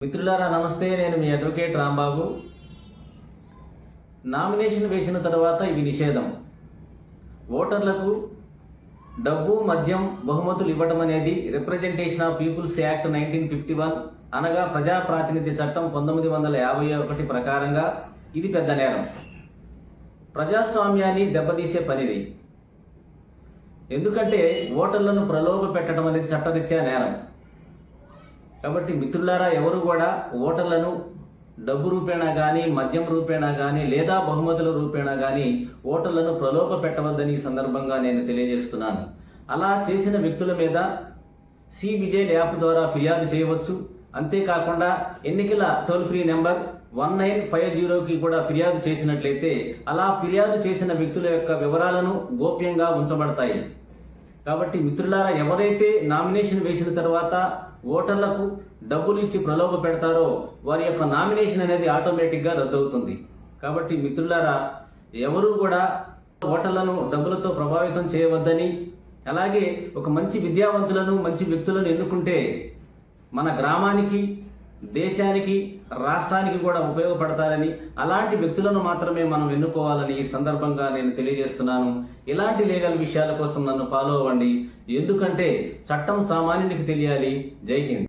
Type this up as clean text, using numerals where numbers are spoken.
మిత్రులారా నమస్తే, నేను మీ అడ్వకేట్ రాంబాబు. నామినేషన్ వేసిన తర్వాత ఇవి నిషేధం. ఓటర్లకు డబ్బు, మద్యం, బహుమతులు ఇవ్వడం అనేది రిప్రజెంటేషన్ ఆఫ్ పీపుల్స్ యాక్ట్ 1951 అనగా ప్రజా ప్రాతినిధ్య చట్టం 1951 ప్రకారంగా ఇది పెద్ద నేరం. ప్రజాస్వామ్యాన్ని దెబ్బతీసే పనిది. ఎందుకంటే ఓటర్లను ప్రలోభ పెట్టడం అనేది చట్టరీత్యా నేరం. కాబట్టి మిత్రులారా, ఎవరు కూడా ఓటర్లను డబ్బు రూపేణా కానీ, మద్యం రూపేణా కానీ, లేదా బహుమతుల రూపేణా కానీ ఓటర్లను ప్రలోభ పెట్టవద్దని ఈ సందర్భంగా నేను తెలియజేస్తున్నాను. అలా చేసిన వ్యక్తుల మీద విజిల్ యాప్ ద్వారా ఫిర్యాదు చేయవచ్చు. అంతేకాకుండా ఎన్నికల టోల్ ఫ్రీ నెంబర్ 1950కి కూడా ఫిర్యాదు చేసినట్లయితే అలా ఫిర్యాదు చేసిన వ్యక్తుల యొక్క వివరాలను గోప్యంగా ఉంచబడతాయి. కాబట్టి మిత్రులారా, ఎవరైతే నామినేషన్ వేసిన తర్వాత ఓటర్లకు డబ్బులు ఇచ్చి ప్రలోభ పెడతారో వారి యొక్క నామినేషన్ అనేది ఆటోమేటిక్గా రద్దవుతుంది. కాబట్టి మిత్రులారా, ఎవరు కూడా ఓటర్లను డబ్బులతో ప్రభావితం చేయవద్దని, అలాగే ఒక మంచి విద్యావంతులను, మంచి వ్యక్తులను ఎన్నుకుంటే మన గ్రామానికి, దేశానికి, రాష్ట్రానికి కూడా ఉపయోగపడతారని, అలాంటి వ్యక్తులను మాత్రమే మనం ఎన్నుకోవాలని ఈ సందర్భంగా నేను తెలియజేస్తున్నాను. ఇలాంటి లీగల్ విషయాల కోసం నన్ను ఫాలో అవ్వండి. ఎందుకంటే చట్టం సామాన్యునికి తెలియాలి. జై హింద్.